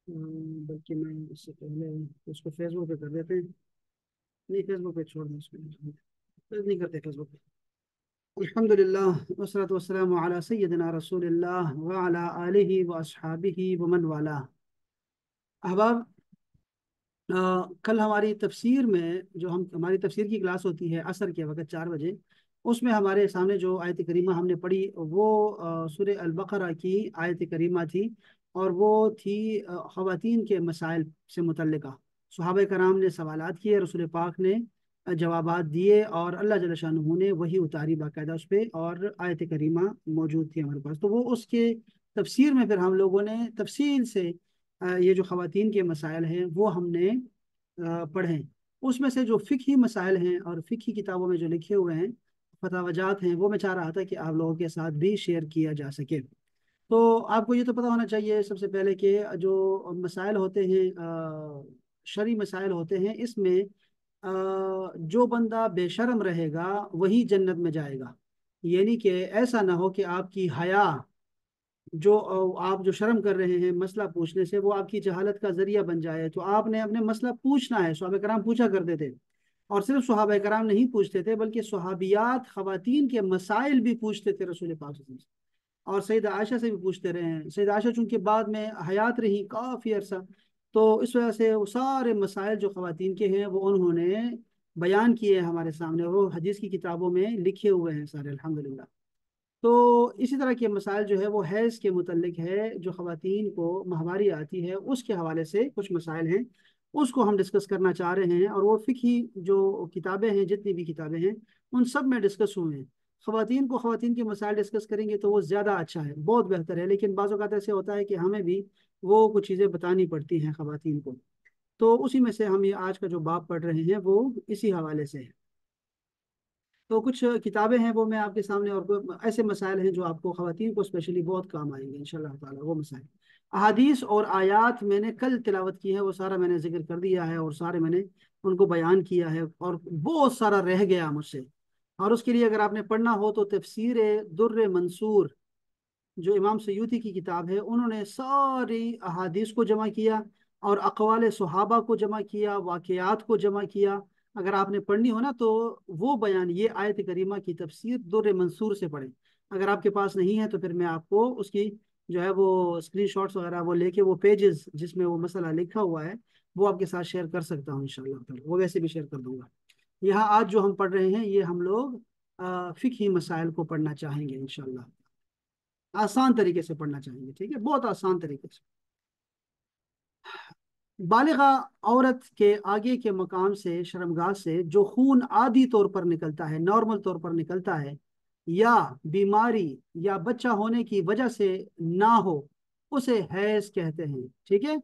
بلکہ میں اس سے پہلے اس کو فیس بک پہ کر دیتے ہیں. نہیں، فیس بک پہ چھوڑ دیں اس کو. نہیں کرتے فیس بک پہ. الحمد للہ والصلاة والسلام علی سیدنا رسول اللہ وعلی آلہ واصحابہ ومن والا. احباب، کل ہماری تفسیر میں جو ہماری تفسیر کی کلاس ہوتی ہے عصر کے وقت 4 بجے، اس میں ہمارے سامنے جو آیت کریمہ ہم نے پڑھی وہ سورہ البقرہ کی آیت کریمہ تھی، اور وہ تھی خواتین کے مسائل سے متعلقہ. صحابہ کرام نے سوالات کیے، رسول پاک نے جوابات دیے، اور اللہ جل شانہ نے وہی اتاری باقاعدہ اس پہ، اور آیت کریمہ موجود تھی ہمارے پاس. تو وہ اس کے تفسیر میں پھر ہم لوگوں نے تفصیل سے یہ جو خواتین کے مسائل ہیں وہ ہم نے پڑھیں. اس میں سے جو فقہی مسائل ہیں اور فقہی کتابوں میں جو لکھے ہوئے ہیں فتح وجات ہیں، وہ میں چاہ رہا تھا کہ آپ لوگوں کے ساتھ بھی شیئر کیا جا سکے. تو آپ کو یہ تو پتہ ہونا چاہیے سب سے پہلے کہ جو مسائل ہوتے ہیں شرعی مسائل ہوتے ہیں، اس میں جو بندہ بے شرم رہے گا وہی جنت میں جائے گا. یعنی کہ ایسا نہ ہو کہ آپ کی حیا، جو آپ جو شرم کر رہے ہیں مسئلہ پوچھنے سے، وہ آپ کی جہالت کا ذریعہ بن جائے. تو آپ نے اپنے مسئلہ پوچھنا ہے. صحابہ کرام پوچھا کرتے تھے، اور صرف صحابہ کرام نہیں پوچھتے تھے بلکہ صحابیات خواتین کے مسائل بھی پوچھتے تھے رسول پاک صلی اللہ علیہ وسلم سے. اور سیدہ عائشہ سے بھی پوچھتے رہے ہیں. سیدہ عائشہ چونکہ بعد میں حیات رہی کافی عرصہ، تو اس وجہ سے وہ سارے مسائل جو خواتین کے ہیں وہ انہوں نے بیان کیے ہیں ہمارے سامنے، وہ حدیث کی کتابوں میں لکھے ہوئے ہیں سارے الحمدللہ. تو اسی طرح کے مسائل جو ہے وہ حیض کے متعلق ہے. جو خواتین کو ماہواری آتی ہے اس کے حوالے سے کچھ مسائل ہیں، اس کو ہم ڈسکس کرنا چاہ رہے ہیں. اور وہ فقہی جو کتابیں ہیں، جتنی بھی کتابیں ہیں ان سب میں ڈسکس ہوئے ہیں. خواتین کے مسائل ڈسکس کریں گے تو وہ زیادہ اچھا ہے، بہت بہتر ہے. لیکن بعض اوقات ایسے ہوتا ہے کہ ہمیں بھی وہ کچھ چیزیں بتانی پڑتی ہیں خواتین کو. تو اسی میں سے ہم یہ آج کا جو باب پڑھ رہے ہیں وہ اسی حوالے سے ہے. تو کچھ کتابیں ہیں وہ میں آپ کے سامنے، اور ایسے مسائل ہیں جو آپ کو خواتین کو اسپیشلی بہت کام آئیں گے انشاءاللہ تعالی. وہ مسائل، احادیث اور آیات میں نے کل تلاوت کی ہے، وہ سارا میں نے ذکر کر دیا ہے، اور سارے میں نے ان کو بیان کیا ہے، اور بہت سارا رہ گیا مجھ سے. اور اس کے لیے اگر آپ نے پڑھنا ہو تو تفسیر در منصور جو امام سیوطی کی کتاب ہے، انہوں نے ساری احادیث کو جمع کیا، اور اقوال صحابہ کو جمع کیا، واقعات کو جمع کیا. اگر آپ نے پڑھنی ہو نا تو وہ بیان، یہ آیت کریمہ کی تفسیر در منصور سے پڑھیں. اگر آپ کے پاس نہیں ہے تو پھر میں آپ کو اس کی جو ہے وہ اسکرین شاٹس وغیرہ وہ لے کے، وہ پیجز جس میں وہ مسئلہ لکھا ہوا ہے وہ آپ کے ساتھ شیئر کر سکتا ہوں انشاءاللہ تعالی. وہ ویسے بھی شیئر کر دوں گا. یہاں آج جو ہم پڑھ رہے ہیں یہ ہم لوگ فقہی مسائل کو پڑھنا چاہیں گے انشاءاللہ. آسان طریقے سے پڑھنا چاہیں گے، ٹھیک ہے، بہت آسان طریقے سے. بالغہ عورت کے آگے کے مقام سے، شرمگاہ سے، جو خون عادی طور پر نکلتا ہے، نارمل طور پر نکلتا ہے، یا بیماری یا بچہ ہونے کی وجہ سے نہ ہو، اسے حیض کہتے ہیں. ٹھیک ہے،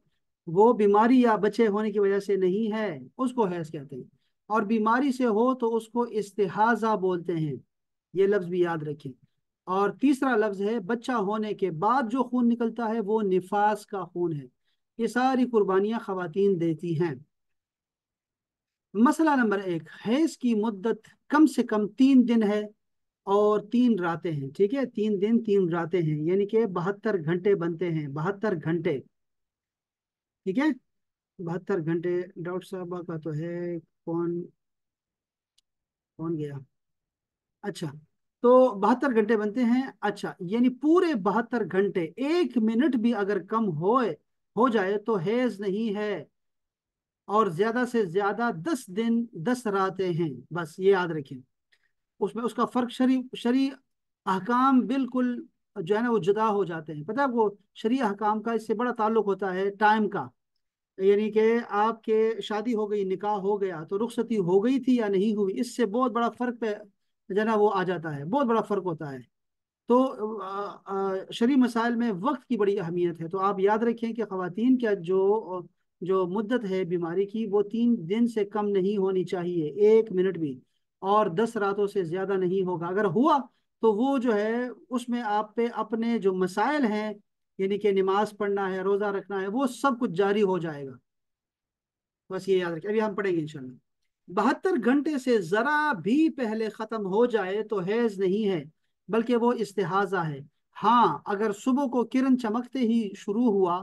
وہ بیماری یا بچے ہونے کی وجہ سے نہیں ہے، اس کو حیض کہتے ہیں. اور بیماری سے ہو تو اس کو استحاضہ بولتے ہیں. یہ لفظ بھی یاد رکھیں. اور تیسرا لفظ ہے بچہ ہونے کے بعد جو خون نکلتا ہے وہ نفاس کا خون ہے. یہ ساری قربانیاں خواتین دیتی ہیں. مسئلہ نمبر 1، حیض کی مدت کم سے کم 3 دن ہے اور 3 راتیں ہیں. ٹھیک ہے، 3 دن 3 راتیں ہیں، یعنی کہ 72 گھنٹے بنتے ہیں. 72 گھنٹے، ٹھیک ہے، 72 گھنٹے. ڈاکٹر صاحبہ کا تو ہے. کون کون گیا؟ اچھا، تو 72 گھنٹے بنتے ہیں. اچھا، یعنی پورے 72 گھنٹے، 1 منٹ بھی اگر کم ہو جائے تو حیض نہیں ہے. اور زیادہ سے زیادہ 10 دن 10 راتیں ہیں، بس یہ یاد رکھیں. اس میں اس کا فرق شرعی احکام بالکل جو ہے نا وہ جدا ہو جاتے ہیں. پتہ ہے، وہ شرعی احکام کا اس سے بڑا تعلق ہوتا ہے ٹائم کا. یعنی کہ آپ کے شادی ہو گئی، نکاح ہو گیا، تو رخصتی ہو گئی تھی یا نہیں ہوئی، اس سے بہت بڑا فرق پہ جو ہے نا وہ آ جاتا ہے، بہت بڑا فرق ہوتا ہے. تو شرعی مسائل میں وقت کی بڑی اہمیت ہے. تو آپ یاد رکھیں کہ خواتین کا جو مدت ہے بیماری کی وہ 3 دن سے کم نہیں ہونی چاہیے، 1 منٹ بھی. اور 10 راتوں سے زیادہ نہیں ہوگا. اگر ہوا تو وہ جو ہے اس میں آپ پہ اپنے جو مسائل ہیں، یعنی کہ نماز پڑھنا ہے، روزہ رکھنا ہے، وہ سب کچھ جاری ہو جائے گا. بس یہ یاد رکھیں. ابھی ہم پڑھیں گے انشاءاللہ. 72 گھنٹے سے ذرا بھی پہلے ختم ہو جائے تو حیض نہیں ہے بلکہ وہ استحاضہ ہے. ہاں، اگر صبح کو کرن چمکتے ہی شروع ہوا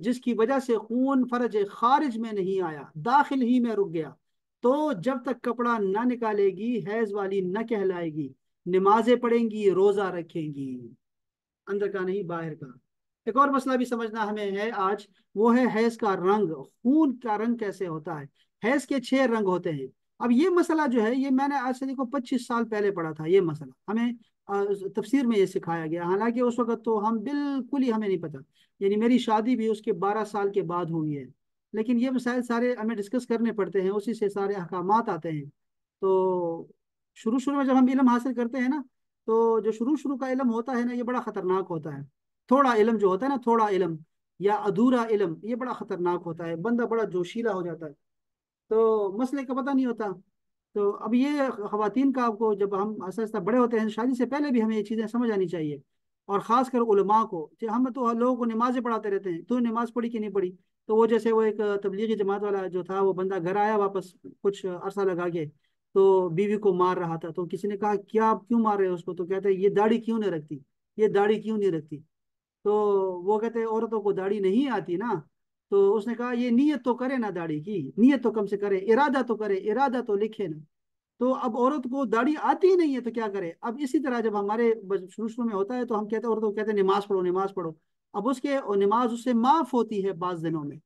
جس کی وجہ سے خون فرج خارج میں نہیں آیا، داخل ہی میں رک گیا، تو جب تک کپڑا نہ نکالے گی حیض والی نہ کہلائے گی، نمازیں پڑھیں گی، روزہ رکھیں گی، اندر کا نہیں باہر کا۔ ایک اور مسئلہ بھی سمجھنا ہمیں ہے آج، وہ ہے حیض کا رنگ، خون کا رنگ کیسے ہوتا ہے۔ حیض کے 6 رنگ ہوتے ہیں۔ اب یہ مسئلہ جو ہے یہ میں نے آج سے دیکھو 25 سال پہلے پڑھا تھا، یہ مسئلہ ہمیں تفسیر میں یہ سکھایا گیا، حالانکہ اس وقت تو ہم بالکل ہی ہمیں نہیں پتا، یعنی میری شادی بھی اس کے 12 سال کے بعد ہوئی ہے، لیکن یہ مسائل سارے ہمیں ڈسکس کرنے پڑتے ہیں، اسی سے سارے احکامات آتے ہیں۔ تو شروع شروع میں جب ہم علم حاصل کرتے ہیں نا، تو جو شروع شروع کا علم ہوتا ہے نا، یہ بڑا خطرناک ہوتا ہے۔ تھوڑا علم جو ہوتا ہے نا، تھوڑا علم یا ادھورا علم، یہ بڑا خطرناک ہوتا ہے، بندہ بڑا جوشیلا ہو جاتا ہے، تو مسئلے کا پتہ نہیں ہوتا۔ تو اب یہ خواتین کا آپ کو، جب ہم آہستہ آہستہ بڑے ہوتے ہیں، شادی سے پہلے بھی ہمیں یہ چیزیں سمجھ آنی چاہیے، اور خاص کر علماء کو، کہ ہم تو لوگوں کو نمازیں پڑھاتے رہتے ہیں، تو نماز پڑھی کہ نہیں پڑھی؟ تو وہ جیسے وہ ایک تبلیغی جماعت والا جو تھا، وہ بندہ گھر آیا واپس کچھ عرصہ لگا کے، تو بیوی کو مار رہا تھا، تو کسی نے کہا کیا آپ کیوں مار رہے ہو اس کو؟ تو کہتے ہیں یہ داڑھی کیوں نہیں رکھتی، یہ داڑھی کیوں نہیں رکھتی؟ تو وہ کہتے ہیں عورتوں کو داڑھی نہیں آتی نا، تو اس نے کہا یہ نیت تو کرے نا داڑھی کی، نیت تو کم سے کرے، ارادہ تو کرے، ارادہ تو لکھے نا۔ تو اب عورت کو داڑھی آتی ہی نہیں ہے تو کیا کرے؟ اب اسی طرح جب ہمارے شروع شروع میں ہوتا ہے تو ہم کہتے ہیں، عورتوں کو کہتے ہیں نماز پڑھو نماز پڑھو، اب اس کے نماز اس سے معاف ہوتی ہے بعض دنوں میں،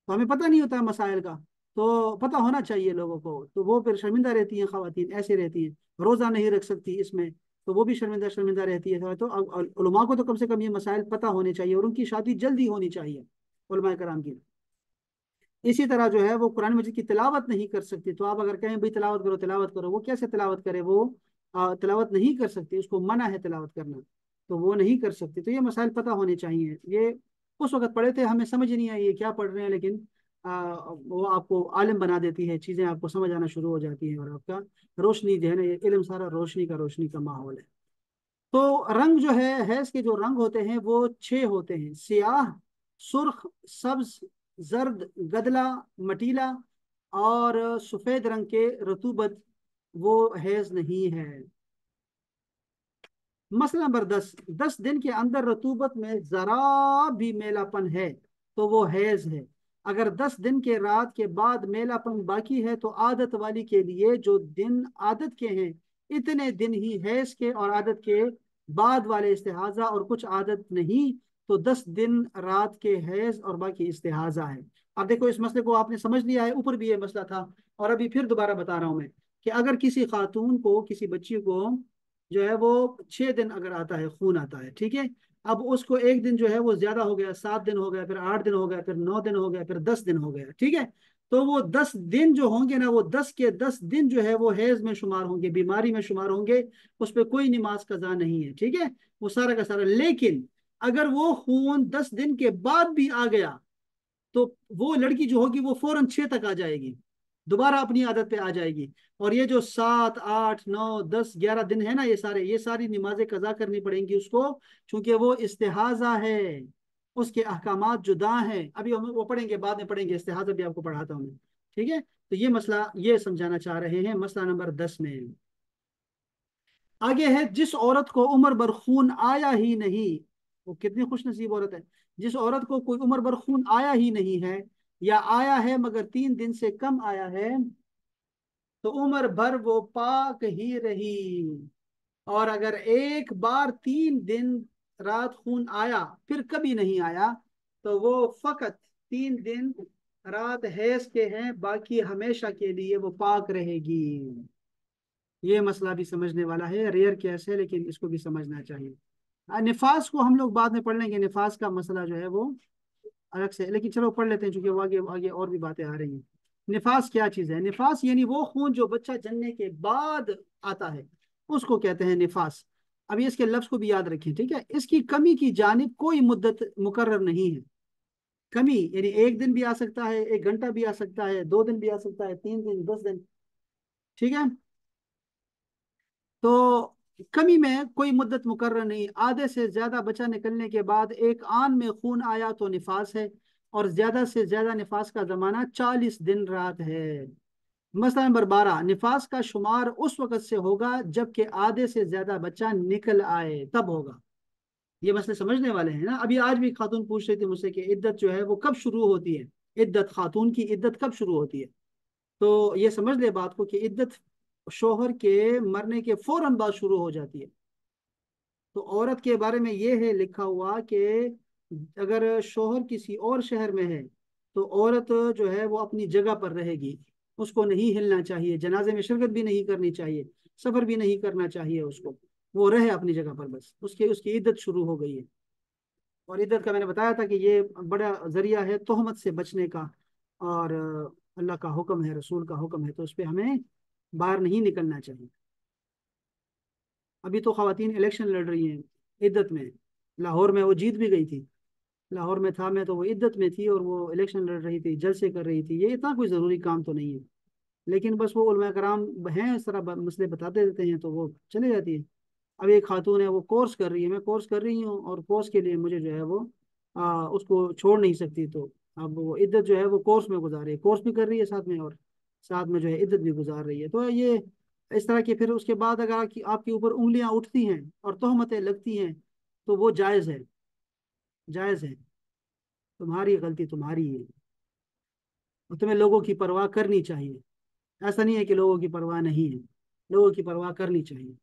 تو ہمیں پتہ نہیں ہوتا ہے مسائل کا، تو پتہ ہونا چاہیے لوگوں کو، تو وہ پھر شرمندہ رہتی ہیں، خواتین ایسے رہتی ہیں، روزہ نہیں رکھ سکتی اس میں، تو وہ بھی شرمندہ شرمندہ رہتی ہے۔ تو علماء کو تو کم سے کم یہ مسائل پتہ ہونے چاہیے، اور ان کی شادی جلدی ہونی چاہیے علماء کرام کی۔ اسی طرح جو ہے وہ قرآن مجید کی تلاوت نہیں کر سکتی، تو آپ اگر کہیں بھائی تلاوت کرو تلاوت کرو، وہ کیسے تلاوت کرے؟ وہ تلاوت نہیں کر سکتی، اس کو منع ہے تلاوت کرنا، تو وہ نہیں کر سکتی۔ تو یہ مسائل پتہ ہونے چاہیے، یہ اس وقت پڑھے تھے، ہمیں سمجھ نہیں آئی یہ کیا پڑھ رہے ہیں، لیکن وہ آپ کو عالم بنا دیتی ہے، چیزیں آپ کو سمجھ آنا شروع ہو جاتی ہیں، اور آپ کا روشنی جو ہے نا، یہ علم سارا روشنی کا ماحول ہے۔ تو رنگ جو ہے، حیض کے جو رنگ ہوتے ہیں وہ 6 ہوتے ہیں: سیاہ، سرخ، سبز، زرد، گدلا، مٹیلا، اور سفید رنگ کے رطوبت، وہ حیض نہیں ہے۔ مسئلہ نمبر 10: 10 دن کے اندر رطوبت میں ذرا بھی میلا پن ہے تو وہ حیض ہے۔ اگر 10 دن کے رات کے بعد میلا پن باقی ہے تو عادت والی کے لیے جو دن عادت کے ہیں اتنے دن ہی حیض کے، اور عادت کے بعد والے استحاضہ، اور کچھ عادت نہیں تو 10 دن رات کے حیض اور باقی استحاضہ ہے۔ اب دیکھو اس مسئلے کو آپ نے سمجھ لیا ہے، اوپر بھی یہ مسئلہ تھا، اور ابھی پھر دوبارہ بتا رہا ہوں میں، کہ اگر کسی خاتون کو، کسی بچی کو جو ہے وہ 6 دن اگر آتا ہے، خون آتا ہے، ٹھیک ہے، اب اس کو ایک دن جو ہے وہ زیادہ ہو گیا، 7 دن ہو گیا، پھر 8 دن ہو گیا، پھر 9 دن ہو گیا، پھر 10 دن ہو گیا، ٹھیک ہے، تو وہ 10 دن جو ہوں گے نا، وہ 10 کے 10 دن جو ہے وہ حیض میں شمار ہوں گے، بیماری میں شمار ہوں گے، اس پہ کوئی نماز قضا نہیں ہے، ٹھیک ہے، وہ سارا کا سارا۔ لیکن اگر وہ خون 10 دن کے بعد بھی آ گیا تو وہ لڑکی جو ہوگی وہ فوراً 6 تک آ جائے گی، دوبارہ اپنی عادت پہ آ جائے گی، اور یہ جو 7 8 9 10 11 دن ہے نا، یہ ساری نمازیں قضا کرنی پڑیں گی اس کو، چونکہ وہ استحاضہ ہے، اس کے احکامات جدا ہیں، ابھی ہم وہ پڑھیں گے، بعد میں پڑھیں گے، استحاضہ بھی آپ کو پڑھاتا ہوں میں، ٹھیک ہے۔ تو یہ مسئلہ یہ سمجھانا چاہ رہے ہیں مسئلہ نمبر 10 میں۔ آگے ہے: جس عورت کو عمر بھر خون آیا ہی نہیں، وہ کتنی خوش نصیب عورت ہے، جس عورت کو کوئی عمر بھر خون آیا ہی نہیں ہے، یا آیا ہے مگر 3 دن سے کم آیا ہے، تو عمر بھر وہ پاک ہی رہی، اور اگر ایک بار 3 دن رات خون آیا پھر کبھی نہیں آیا تو وہ فقط 3 دن رات حیض کے ہیں، باقی ہمیشہ کے لیے وہ پاک رہے گی۔ یہ مسئلہ بھی سمجھنے والا ہے، ریئر کیس ہے لیکن اس کو بھی سمجھنا چاہیے۔ نفاس کو ہم لوگ بعد میں پڑھ لیں گے، نفاس کا مسئلہ جو ہے وہ الگ سے، لیکن چلو پڑھ لیتے ہیں چونکہ وہ آگے آگے اور بھی باتیں آ رہی ہیں۔ نفاس کیا چیز ہے؟ نفاس یعنی وہ خون جو بچہ جننے کے بعد آتا ہے، اس کو کہتے ہیں نفاس۔ ابھی اس کے لفظ کو بھی یاد رکھیں، ٹھیک ہے، اس کی کمی کی جانب کوئی مدت مقرر نہیں ہے۔ کمی یعنی 1 دن بھی آ سکتا ہے، 1 گھنٹہ بھی آ سکتا ہے، 2 دن بھی آ سکتا ہے، 3 دن، 10 دن، ٹھیک ہے۔ تو کمی میں کوئی مدت مقرر نہیں، آدھے سے زیادہ بچہ نکلنے کے بعد ایک آن میں خون آیا تو نفاس ہے، اور زیادہ سے زیادہ نفاس کا زمانہ 40 دن رات ہے۔ مسئلہ نمبر 12: نفاس کا شمار اس وقت سے ہوگا جب کہ آدھے سے زیادہ بچہ نکل آئے، تب ہوگا۔ یہ مسئلے سمجھنے والے ہیں نا. ابھی آج بھی خاتون پوچھ رہی تھی مجھ سے کہ عدت جو ہے وہ کب شروع ہوتی ہے، عدت خاتون کی عدت کب شروع ہوتی ہے. تو یہ سمجھ لے بات کو کہ عدت شوہر کے مرنے کے فوراً بعد شروع ہو جاتی ہے. تو عورت کے بارے میں یہ ہے لکھا ہوا کہ اگر شوہر کسی اور شہر میں ہے تو عورت جو ہے وہ اپنی جگہ پر رہے گی، اس کو نہیں ہلنا چاہیے، جنازے میں شرکت بھی نہیں کرنی چاہیے، سفر بھی نہیں کرنا چاہیے اس کو، وہ رہے اپنی جگہ پر بس. اس کی عدت شروع ہو گئی ہے. اور عدت کا میں نے بتایا تھا کہ یہ بڑا ذریعہ ہے تہمت سے بچنے کا، اور اللہ کا حکم ہے، رسول کا حکم ہے، تو اس پہ ہمیں باہر نہیں نکلنا چاہیے. ابھی تو خواتین الیکشن لڑ رہی ہیں عدت میں. لاہور میں وہ جیت بھی گئی تھی. لاہور میں تھا میں تو وہ عدت میں تھی اور وہ الیکشن لڑ رہی تھی، جلسے کر رہی تھی. یہ اتنا کوئی ضروری کام تو نہیں ہے، لیکن بس وہ علماء کرام ہیں اس طرح مسئلے بتاتے رہتے ہیں تو وہ چلے جاتی ہے. اب ایک خاتون ہے وہ کورس کر رہی ہے، میں کورس کر رہی ہوں اور کورس کے لیے مجھے جو ہے وہ اس کو چھوڑ نہیں سکتی. تو اب وہ عدت جو ہے وہ کورس میں گزار رہی ہے، کورس بھی کر رہی ہے ساتھ میں، اور ساتھ میں جو ہے عدت بھی گزار رہی ہے. تو یہ اس طرح کے پھر اس کے بعد اگر آپ کے اوپر انگلیاں اٹھتی ہیں اور تہمتیں لگتی ہیں تو وہ جائز ہے، جائز ہے. تمہاری غلطی تمہاری ہے اور تمہیں لوگوں کی پرواہ کرنی چاہیے. ایسا نہیں ہے کہ لوگوں کی پرواہ نہیں ہے، لوگوں کی پرواہ کرنی چاہیے.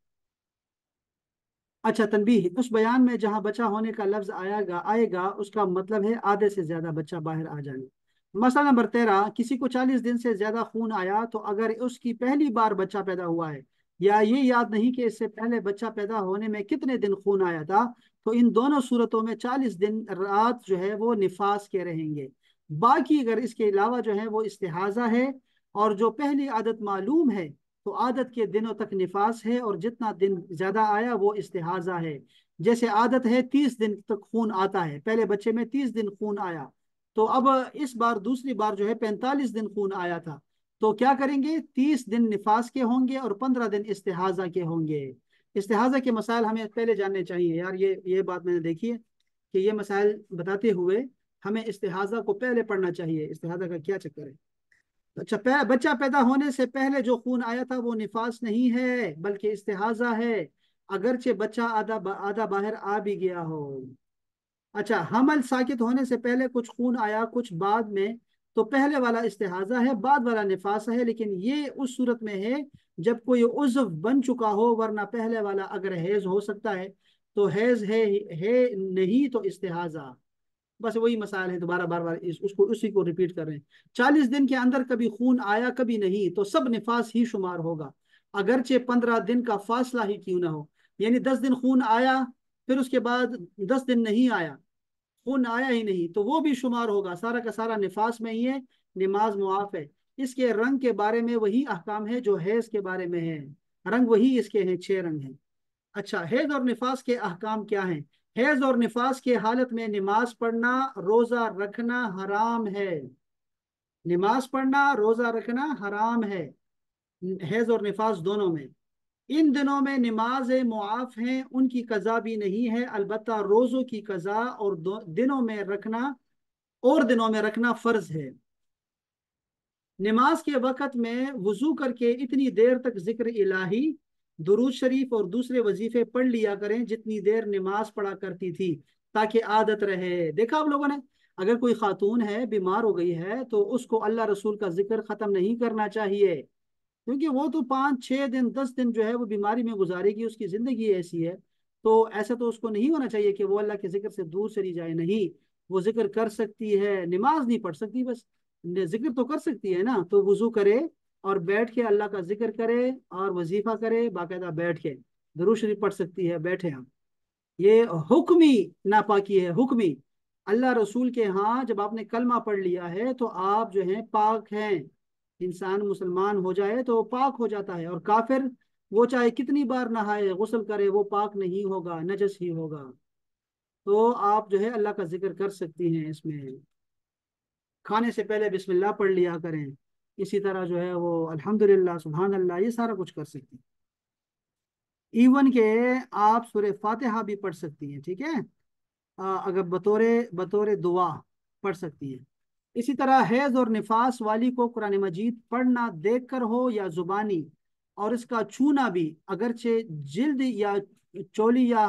اچھا تنبیہ، اس بیان میں جہاں بچہ ہونے کا لفظ آئے گا اس کا مطلب ہے آدھے سے زیادہ بچہ باہر آ جانے. مسئلہ نمبر 13، کسی کو 40 دن سے زیادہ خون آیا تو اگر اس کی پہلی بار بچہ پیدا ہوا ہے یا یہ یاد نہیں کہ اس سے پہلے بچہ پیدا ہونے میں کتنے دن خون آیا تھا، تو ان دونوں صورتوں میں 40 دن رات جو ہے وہ نفاس کے رہیں گے. باقی اگر اس کے علاوہ جو ہے وہ استحاضہ ہے اور جو پہلی عادت معلوم ہے تو عادت کے دنوں تک نفاس ہے، اور جتنا دن زیادہ آیا وہ استحاضہ ہے. جیسے عادت ہے 30 دن تک خون آتا ہے، پہلے بچے میں 30 دن خون آیا، تو اب اس بار دوسری بار جو ہے 45 دن خون آیا تھا، تو کیا کریں گے؟ 30 دن نفاس کے ہوں گے اور 15 دن استحاضہ کے ہوں گے. استحاضہ کے مسائل ہمیں پہلے جاننے چاہیے یار. یہ بات میں نے دیکھی ہے کہ یہ مسائل بتاتے ہوئے ہمیں استحاضہ کو پہلے پڑھنا چاہیے. استحاضہ کا کیا چکر ہے؟ اچھا، بچہ پیدا ہونے سے پہلے جو خون آیا تھا وہ نفاس نہیں ہے بلکہ استحاضہ ہے، اگرچہ بچہ آدھا باہر آ بھی گیا ہو. اچھا، حمل ساکت ہونے سے پہلے کچھ خون آیا کچھ بعد میں، تو پہلے والا استحاضہ ہے، بعد والا نفاس ہے، لیکن یہ اس صورت میں ہے جب کوئی عضو بن چکا ہو، ورنہ پہلے والا اگر حیض ہو سکتا ہے تو حیض ہے نہیں تو استحاضہ. بس وہی مسائل ہیں، دوبارہ بار بار اسی کو ریپیٹ کر رہے ہیں. 40 دن کے اندر کبھی خون آیا کبھی نہیں تو سب نفاس ہی شمار ہوگا، اگرچہ 15 دن کا فاصلہ ہی کیوں نہ ہو. یعنی 10 دن خون آیا پھر اس کے بعد 10 دن نہیں آیا، خون آیا ہی نہیں، تو وہ بھی شمار ہوگا، سارا کا سارا نفاس میں ہی ہے، نماز معاف ہے. اس کے رنگ کے بارے میں وہی احکام ہے جو حیض کے بارے میں ہے، رنگ وہی اس کے ہیں، 6 رنگ ہیں. اچھا، حیض اور نفاس کے احکام کیا ہیں؟ حیض اور نفاس کے حالت میں نماز پڑھنا روزہ رکھنا حرام ہے. نماز پڑھنا روزہ رکھنا حرام ہے، حیض اور نفاس دونوں میں. ان دنوں میں نماز معاف ہیں، ان کی قضا بھی نہیں ہے، البتہ روزوں کی قضا اور دنوں میں رکھنا فرض ہے. نماز کے وقت میں وضو کر کے اتنی دیر تک ذکر الہی، درود شریف اور دوسرے وظیفے پڑھ لیا کریں جتنی دیر نماز پڑھا کرتی تھی، تاکہ عادت رہے. دیکھا آپ لوگوں نے، اگر کوئی خاتون ہے بیمار ہو گئی ہے تو اس کو اللہ رسول کا ذکر ختم نہیں کرنا چاہیے، کیونکہ وہ تو 5 6 دن 10 دن جو ہے وہ بیماری میں گزارے گی، اس کی زندگی ایسی ہے. تو ایسا تو اس کو نہیں ہونا چاہیے کہ وہ اللہ کے ذکر سے دور چلی جائے. نہیں، وہ ذکر کر سکتی ہے، نماز نہیں پڑھ سکتی، بس ذکر تو کر سکتی ہے نا. تو وضو کرے اور بیٹھ کے اللہ کا ذکر کرے اور وظیفہ کرے باقاعدہ بیٹھ کے، درود شریف پڑھ سکتی ہے بیٹھے ہم. یہ حکمی ناپاکی ہے، حکمی. اللہ رسول کے ہاں جب آپ نے کلمہ پڑھ لیا ہے تو آپ جو ہیں پاک ہیں. انسان مسلمان ہو جائے تو پاک ہو جاتا ہے، اور کافر وہ چاہے کتنی بار نہائے غسل کرے وہ پاک نہیں ہوگا، نجس ہی ہوگا. تو آپ جو ہے اللہ کا ذکر کر سکتی ہیں. اس میں کھانے سے پہلے بسم اللہ پڑھ لیا کریں، اسی طرح جو ہے وہ الحمدللہ سبحان اللہ یہ سارا کچھ کر سکتی ہیں. ایون کہ آپ سورہ فاتحہ بھی پڑھ سکتی ہیں، ٹھیک ہے، اگر بطور دعا پڑھ سکتی ہیں. اسی طرح حیض اور نفاس والی کو قرآن مجید پڑھنا دیکھ کر ہو یا زبانی، اور اس کا چھونا بھی اگرچہ جلد یا چولی یا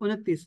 29,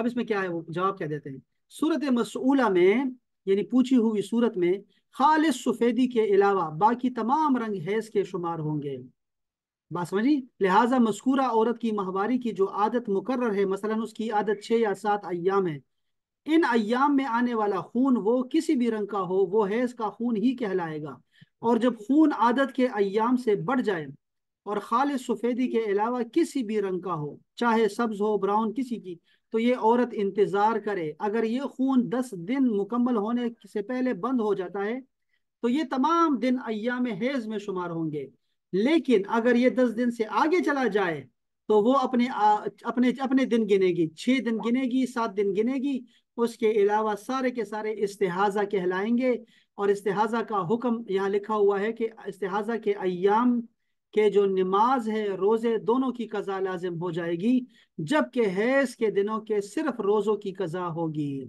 اب اس میں کیا ہے وہ جواب کیا دیتے ہیں؟ صورت مسئولہ میں یعنی پوچھی ہوئی صورت میں خالص سفیدی کے علاوہ باقی تمام رنگ حیض کے شمار ہوں گے. بات سمجھی؟ لہٰذا مذکورہ عورت کی ماہواری کی جو عادت مقرر ہے، مثلا اس کی عادت 6 یا 7 ایام ہے، ان ایام میں آنے والا خون وہ کسی بھی رنگ کا ہو وہ حیض کا خون ہی کہلائے گا. اور جب خون عادت کے ایام سے بڑھ جائے اور خالص سفیدی کے علاوہ کسی بھی رنگ کا ہو، چاہے سبز ہو براؤن کسی کی، تو یہ عورت انتظار کرے. اگر یہ خون 10 دن مکمل ہونے سے پہلے بند ہو جاتا ہے تو یہ تمام دن ایام حیض میں شمار ہوں گے. لیکن اگر یہ 10 دن سے آگے چلا جائے تو وہ اپنے دن گنے گی، 6 دن گنے گی، 7 دن گنے گی. اس کے علاوہ سارے کے سارے استحاضہ کہلائیں گے. اور استحاضہ کا حکم یہاں لکھا ہوا ہے کہ استحاضہ کے ایام کے جو نماز ہے، روزے، دونوں کی قضا لازم ہو جائے گی، جبکہ حیض کے دنوں کے صرف روزوں کی قضا ہوگی.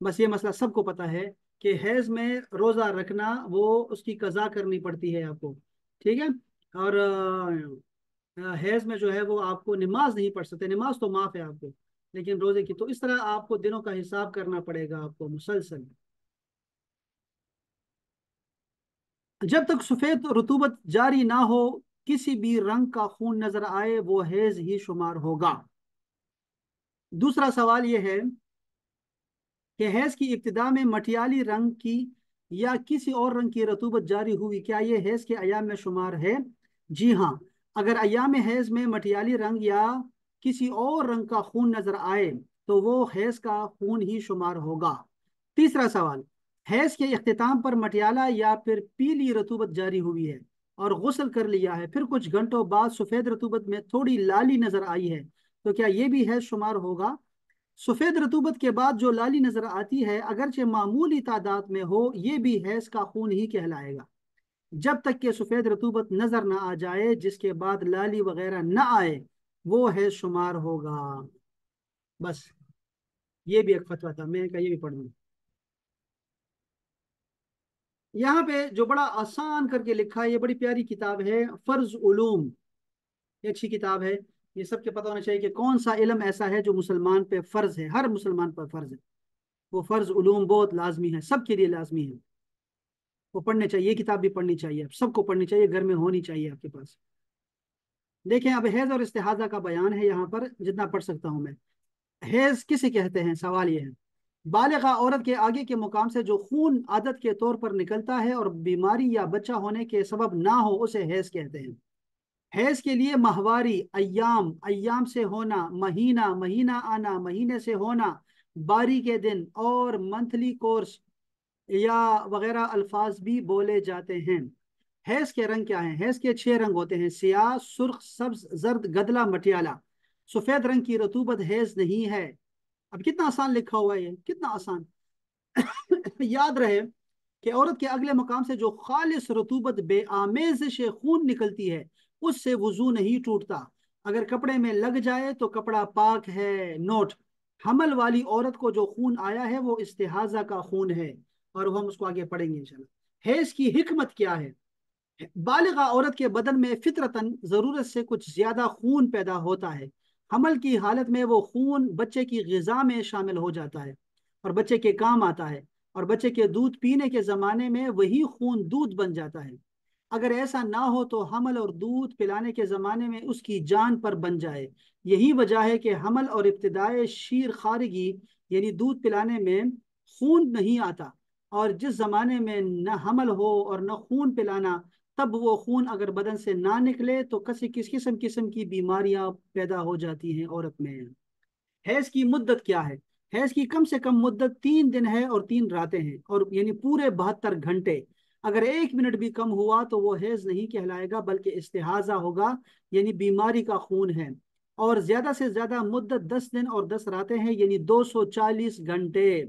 بس یہ مسئلہ سب کو پتا ہے کہ حیض میں روزہ رکھنا وہ اس کی قضا کرنی پڑتی ہے آپ کو، ٹھیک ہے. اور حیض میں جو ہے وہ آپ کو نماز نہیں پڑھ سکتے، نماز تو معاف ہے آپ کو، لیکن روزے کی تو اس طرح آپ کو دنوں کا حساب کرنا پڑے گا آپ کو مسلسل. جب تک سفید رطوبت جاری نہ ہو، کسی بھی رنگ کا خون نظر آئے وہ حیض ہی شمار ہوگا. دوسرا سوال یہ ہے کہ حیض کی ابتدا میں مٹیالی رنگ کی یا کسی اور رنگ کی رطوبت جاری ہوئی، کیا یہ حیض کے ایام میں شمار ہے؟ جی ہاں، اگر ایام حیض میں مٹیالی رنگ یا کسی اور رنگ کا خون نظر آئے تو وہ حیض کا خون ہی شمار ہوگا. تیسرا سوال، حیض کے اختتام پر مٹیالہ یا پھر پیلی رطوبت جاری ہوئی ہے اور غسل کر لیا ہے، پھر کچھ گھنٹوں بعد سفید رطوبت میں تھوڑی لالی نظر آئی ہے، تو کیا یہ بھی حیض شمار ہوگا؟ سفید رطوبت کے بعد جو لالی نظر آتی ہے اگرچہ معمولی تعداد میں ہو، یہ بھی حیض کا خون ہی کہلائے گا، جب تک کہ سفید رطوبت نظر نہ آ جائے جس کے بعد لالی وغیرہ نہ آئے وہ حیض شمار ہوگا. بس یہ بھی ایک فتویٰ تھا، میں نے کہا یہ بھی پڑھ لوں. یہاں پہ جو بڑا آسان کر کے لکھا ہے، یہ بڑی پیاری کتاب ہے فرض علوم، یہ اچھی کتاب ہے. یہ سب کے پتہ ہونا چاہیے کہ کون سا علم ایسا ہے جو مسلمان پہ فرض ہے، ہر مسلمان پر فرض ہے. وہ فرض علوم بہت لازمی ہے، سب کے لیے لازمی ہے، وہ پڑھنے چاہیے. یہ کتاب بھی پڑھنی چاہیے، سب کو پڑھنی چاہیے، گھر میں ہونی چاہیے آپ کے پاس. دیکھیں اب حیض اور استحاضہ کا بیان ہے یہاں پر، جتنا پڑھ سکتا ہوں میں. حیض کسے کہتے ہیں؟ سوال یہ ہے. بالغہ عورت کے آگے کے مقام سے جو خون عادت کے طور پر نکلتا ہے اور بیماری یا بچہ ہونے کے سبب نہ ہو اسے حیض کہتے ہیں. حیض کے لیے ماہواری، ایام، ایام سے ہونا، مہینہ، مہینہ آنا، مہینے سے ہونا، باری کے دن اور منتھلی کورس یا وغیرہ الفاظ بھی بولے جاتے ہیں. حیض کے رنگ کیا ہیں؟ حیض کے 6 رنگ ہوتے ہیں: سیاہ، سرخ، سبز، زرد، گدلا، مٹیالہ. سفید رنگ کی رطوبت حیض نہیں ہے. اب کتنا آسان لکھا ہوا ہے، یہ کتنا آسان. یاد رہے کہ عورت کے اگلے مقام سے جو خالص رطوبت بے آمیزش خون نکلتی ہے اس سے وضو نہیں ٹوٹتا. اگر کپڑے میں لگ جائے تو کپڑا پاک ہے. نوٹ: حمل والی عورت کو جو خون آیا ہے وہ استحاضہ کا خون ہے، اور ہم اس کو آگے پڑھیں گے انشاءاللہ. حیض کی حکمت کیا ہے؟ بالغہ عورت کے بدن میں فطرتاً ضرورت سے کچھ زیادہ خون پیدا ہوتا ہے. حمل کی حالت میں وہ خون بچے کی غذا میں شامل ہو جاتا ہے اور بچے کے کام آتا ہے، اور بچے کے دودھ پینے کے زمانے میں وہی خون دودھ بن جاتا ہے. اگر ایسا نہ ہو تو حمل اور دودھ پلانے کے زمانے میں اس کی جان پر بن جائے. یہی وجہ ہے کہ حمل اور ابتدائے شیر خارگی یعنی دودھ پلانے میں خون نہیں آتا، اور جس زمانے میں نہ حمل ہو اور نہ خون پلانا، تب وہ خون اگر بدن سے نہ نکلے تو کس قسم کی بیماریاں پیدا ہو جاتی ہیں عورت میں. حیض کی مدت کیا ہے؟ حیض کی کم سے کم مدت 3 دن ہے اور 3 راتیں ہیں، اور یعنی پورے 72 گھنٹے. اگر 1 منٹ بھی کم ہوا تو وہ حیض نہیں کہلائے گا بلکہ استحاضہ ہوگا، یعنی بیماری کا خون ہے. اور زیادہ سے زیادہ مدت 10 دن اور 10 راتیں ہیں، یعنی 240 گھنٹے.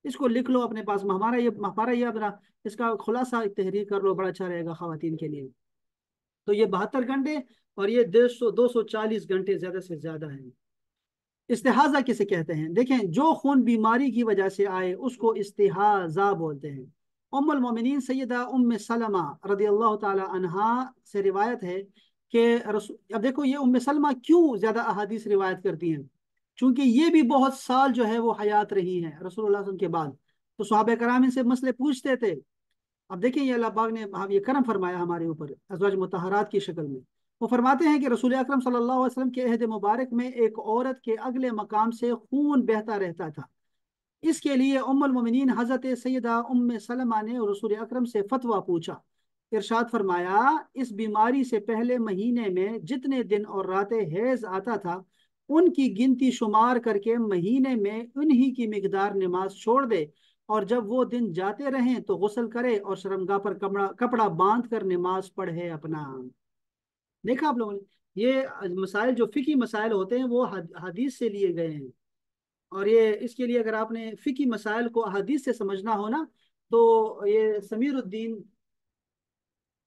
اس کو لکھ لو اپنے پاس، ہمارا یہ اپنا اس کا خلاصہ تحریر کر لو، بڑا اچھا رہے گا خواتین کے لیے. تو یہ 72 گھنٹے اور یہ 240 گھنٹے زیادہ سے زیادہ ہیں. استحاضہ کسے کہتے ہیں؟ دیکھیں، جو خون بیماری کی وجہ سے آئے اس کو استحاضہ بولتے ہیں. ام المومنین سیدہ ام سلمہ رضی اللہ تعالی عنہا سے روایت ہے کہ اب دیکھو یہ ام سلمہ کیوں زیادہ احادیث روایت کرتی ہیں؟ چونکہ یہ بھی بہت سال جو ہے وہ حیات رہی ہیں رسول اللہ صلی اللہ علیہ وسلم کے بعد، تو صحابہ کرام ان سے مسئلے پوچھتے تھے۔ اب دیکھیں یہ اللہ پاک نے یہ کرم فرمایا ہمارے اوپر ازواج مطہرات کی شکل میں۔ وہ فرماتے ہیں کہ رسول اکرم صلی اللہ علیہ وسلم کے عہد مبارک میں ایک عورت کے اگلے مقام سے خون بہتا رہتا تھا۔ اس کے لیے ام المومنین حضرت سیدہ ام سلمہ نے رسول اکرم سے فتویٰ پوچھا۔ ارشاد فرمایا، اس بیماری سے پہلے مہینے میں جتنے دن اور راتیں حیض آتا تھا ان کی گنتی شمار کر کے مہینے میں انہی کی مقدار نماز چھوڑ دے، اور جب وہ دن جاتے رہیں تو غسل کرے اور شرمگاہ پر کپڑا باندھ کر نماز پڑھے اپنا۔ دیکھا آپ لوگوں نے، یہ مسائل جو فقہی مسائل ہوتے ہیں وہ حدیث سے لیے گئے ہیں، اور یہ اس کے لیے اگر آپ نے فقہی مسائل کو حدیث سے سمجھنا ہو نا، تو یہ سمیر الدین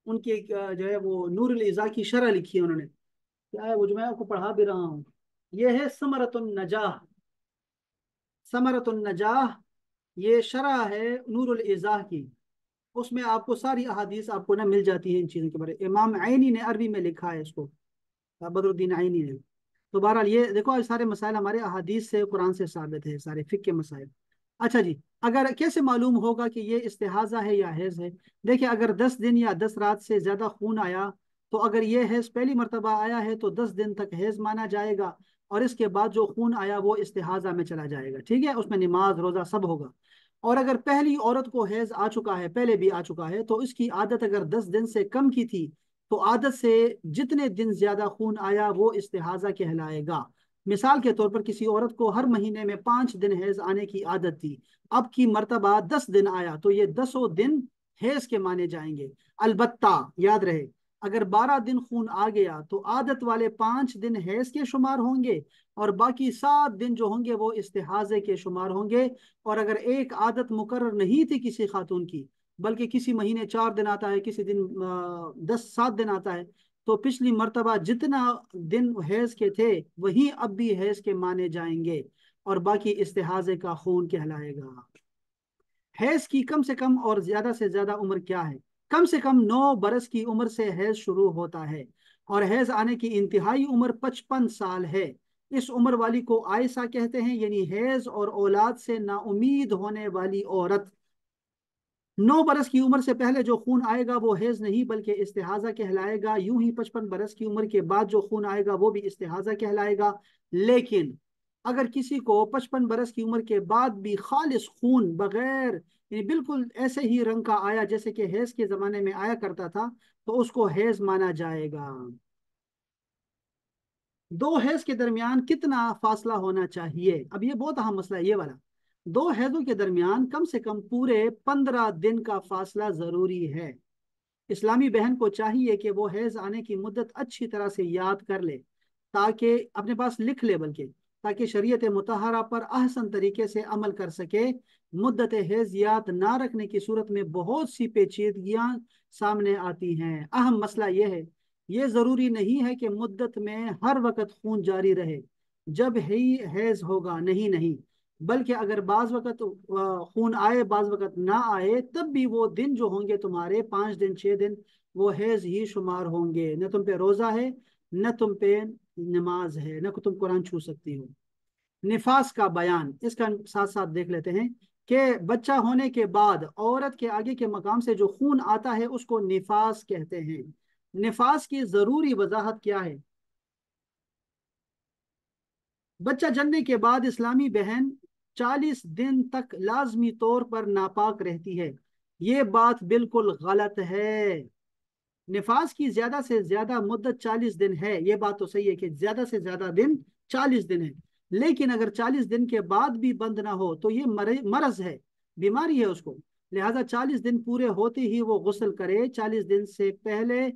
ان کی جو ہے وہ نور الازا کی شرح لکھی ہے انہوں نے، کیا ہے وہ جو میں آپ کو پڑھا بھی رہا ہوں، یہ ہے ثمرۃ النجاح، ثمرۃ النجاح، یہ شرح ہے نور الازا کی، اس میں آپ کو ساری احادیث آپ کو نا مل جاتی ہیں ان چیزوں کے بارے۔ امام عینی نے عربی میں لکھا ہے اس کو، بدر الدین عینی نے۔ تو بہرحال یہ دیکھو آج سارے مسائل ہمارے احادیث سے قرآن سے ثابت ہے، سارے فقہ کے مسائل۔ اچھا جی، اگر کیسے معلوم ہوگا کہ یہ استحاضہ ہے یا حیض ہے؟ دیکھیں اگر 10 دن یا 10 رات سے زیادہ خون آیا تو اگر یہ حیض پہلی مرتبہ آیا ہے تو 10 دن تک حیض مانا جائے گا، اور اس کے بعد جو خون آیا وہ استحاضہ میں چلا جائے گا، ٹھیک ہے، اس میں نماز روزہ سب ہوگا۔ اور اگر پہلی عورت کو حیض آ چکا ہے، پہلے بھی آ چکا ہے، تو اس کی عادت اگر 10 دن سے کم کی تھی تو عادت سے جتنے دن زیادہ خون آیا وہ استحاضہ کہلائے گا۔ مثال کے طور پر کسی عورت کو ہر مہینے میں 5 دن حیض آنے کی عادت تھی، اب کی مرتبہ 10 دن آیا تو یہ 10 دن حیض کے مانے جائیں گے۔ البتہ یاد رہے، اگر 12 دن خون آ گیا تو عادت والے 5 دن حیض کے شمار ہوں گے، اور باقی 7 دن جو ہوں گے وہ استحاضے کے شمار ہوں گے۔ اور اگر ایک عادت مقرر نہیں تھی کسی خاتون کی، بلکہ کسی مہینے 4 دن آتا ہے، کسی دن 7 دن آتا ہے، تو پچھلی مرتبہ جتنا دن حیض کے تھے وہی اب بھی حیض کے مانے جائیں گے، اور باقی استحاضے کا خون کہلائے گا۔ حیض کی کم سے کم اور زیادہ سے زیادہ عمر کیا ہے؟ کم سے کم 9 برس کی عمر سے حیض شروع ہوتا ہے، اور حیض آنے کی انتہائی عمر 55 سال ہے۔ اس عمر والی کو عائسہ کہتے ہیں، یعنی حیض اور اولاد سے نا امید ہونے والی عورت۔ 9 برس کی عمر سے پہلے جو خون آئے گا وہ حیض نہیں بلکہ استحاضہ کہلائے گا، یوں ہی 55 برس کی عمر کے بعد جو خون آئے گا وہ بھی استحاضہ کہلائے گا۔ لیکن اگر کسی کو 55 برس کی عمر کے بعد بھی خالص خون بغیر، یعنی بالکل ایسے ہی رنگ کا آیا جیسے کہ حیض کے زمانے میں آیا کرتا تھا، تو اس کو حیض مانا جائے گا۔ دو حیض کے درمیان کتنا فاصلہ ہونا چاہیے؟ اب یہ بہت اہم مسئلہ ہے یہ والا۔ 2 حیضوں کے درمیان کم سے کم پورے 15 دن کا فاصلہ ضروری ہے۔ اسلامی بہن کو چاہیے کہ وہ حیض آنے کی مدت اچھی طرح سے یاد کر لے، تاکہ اپنے پاس لکھ لے، بلکہ تاکہ شریعت مطہرہ پر احسن طریقے سے عمل کر سکے۔ مدت حیض یاد نہ رکھنے کی صورت میں بہت سی پیچیدگیاں سامنے آتی ہیں۔ اہم مسئلہ یہ ہے، یہ ضروری نہیں ہے کہ مدت میں ہر وقت خون جاری رہے جب ہی حیض ہوگا، نہیں، بلکہ اگر بعض وقت خون آئے بعض وقت نہ آئے، تب بھی وہ دن جو ہوں گے تمہارے 5 دن 6 دن وہ حیض ہی شمار ہوں گے، نہ تم پہ روزہ ہے نہ تم پہ نماز ہے، نہ تم قرآن چھو سکتی ہو۔ نفاس کا بیان اس کا ساتھ ساتھ دیکھ لیتے ہیں کہ بچہ ہونے کے بعد عورت کے آگے کے مقام سے جو خون آتا ہے اس کو نفاس کہتے ہیں۔ نفاس کی ضروری وضاحت کیا ہے؟ بچہ جننے کے بعد اسلامی بہن 40 دن تک لازمی طور پر ناپاک رہتی ہے، یہ بات بالکل غلط ہے۔ نفاس کی زیادہ سے زیادہ مدت 40 دن ہے، یہ بات تو صحیح ہے کہ زیادہ سے زیادہ دن 40 دن ہے، لیکن اگر 40 دن کے بعد بھی بند نہ ہو تو یہ مرض ہے، بیماری ہے اس کو، لہذا 40 دن پورے ہوتے ہی وہ غسل کرے۔ 40 دن سے پہلے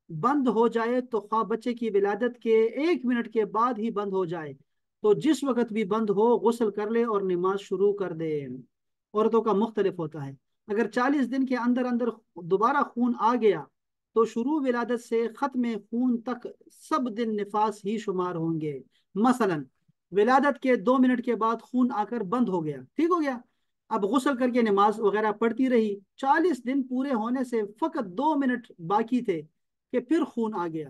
بند ہو جائے تو خواہ بچے کی ولادت کے 1 منٹ کے بعد ہی بند ہو جائے تو جس وقت بھی بند ہو غسل کر لے اور نماز شروع کر دے۔ عورتوں کا مختلف ہوتا ہے، اگر 40 دن کے اندر اندر دوبارہ خون آ گیا تو شروع ولادت سے ختم خون تک سب دن نفاس ہی شمار ہوں گے۔ مثلا ولادت کے 2 منٹ کے بعد خون آ کر بند ہو گیا، ٹھیک ہو گیا، اب غسل کر کے نماز وغیرہ پڑھتی رہی، 40 دن پورے ہونے سے فقط 2 منٹ باقی تھے کہ پھر خون آ گیا،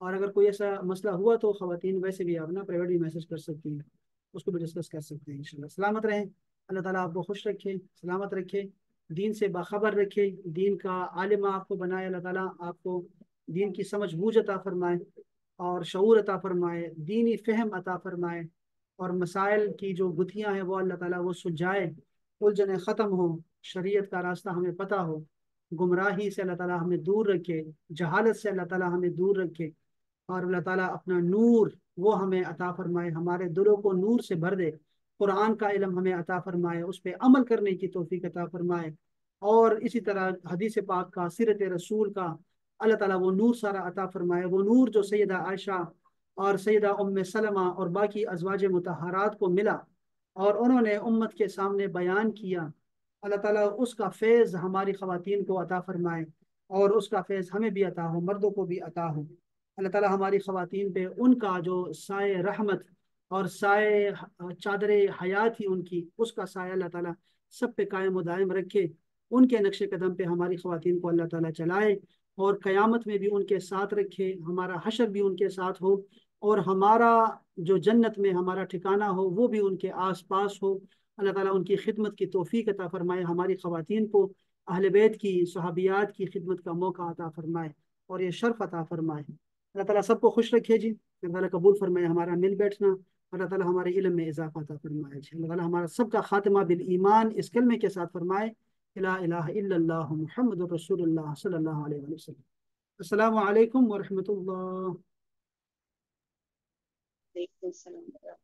اور اگر کوئی ایسا مسئلہ ہوا تو خواتین ویسے بھی آپ نا پرائیویٹ بھی میسج کر سکتی ہیں، اس کو بھی ڈسکس کر سکتے ہیں انشاءاللہ۔ سلامت رہیں، اللہ تعالیٰ آپ کو خوش رکھے، سلامت رکھے، دین سے باخبر رکھے، دین کا عالمہ آپ کو بنائے، اللہ تعالیٰ آپ کو دین کی سمجھ بوجھ عطا فرمائے اور شعور عطا فرمائے، دینی فہم عطا فرمائے، اور مسائل کی جو گتھیاں ہیں وہ اللہ تعالیٰ وہ سلجھائے، الجھنیں ختم ہو، شریعت کا راستہ ہمیں پتہ ہو، گمراہی سے اللہ تعالیٰ ہمیں دور رکھے، جہالت سے اللہ تعالیٰ ہمیں دور رکھے، اور اللہ تعالیٰ اپنا نور وہ ہمیں عطا فرمائے، ہمارے دلوں کو نور سے بھر دے، قرآن کا علم ہمیں عطا فرمائے، اس پہ عمل کرنے کی توفیق عطا فرمائے، اور اسی طرح حدیث پاک کا، سیرت رسول کا اللہ تعالیٰ وہ نور سارا عطا فرمائے، وہ نور جو سیدہ عائشہ اور سیدہ ام سلمہ اور باقی ازواج مطہرات کو ملا اور انہوں نے امت کے سامنے بیان کیا، اللہ تعالیٰ اس کا فیض ہماری خواتین کو عطا فرمائے، اور اس کا فیض ہمیں بھی عطا ہو، مردوں کو بھی عطا ہو۔ اللہ تعالیٰ ہماری خواتین پہ ان کا جو سائے رحمت اور سائے چادر حیات ہی ان کی، اس کا سایہ اللہ تعالیٰ سب پہ قائم و دائم رکھے، ان کے نقش قدم پہ ہماری خواتین کو اللہ تعالیٰ چلائے، اور قیامت میں بھی ان کے ساتھ رکھے، ہمارا حشر بھی ان کے ساتھ ہو، اور ہمارا جو جنت میں ہمارا ٹھکانہ ہو وہ بھی ان کے آس پاس ہو۔ اللہ تعالیٰ ان کی خدمت کی توفیق عطا فرمائے، ہماری خواتین کو اہل بیت کی، صحابیات کی خدمت کا موقع عطا فرمائے اور یہ شرف عطا فرمائے۔ اللہ تعالیٰ سب کو خوش رکھے جی، اللہ تعالیٰ قبول فرمائے ہمارا مل بیٹھنا، اللہ تعالیٰ ہمارے علم میں اضافہ عطا فرمائے جی، اللہ تعالیٰ ہمارا سب کا خاتمہ بالایمان اس کلمے کے ساتھ فرمائے، لا الہ الا اللہ محمد رسول اللہ صلی اللہ علیہ وسلم۔ السلام علیکم ورحمۃ اللہ۔ وعلیکم السلام۔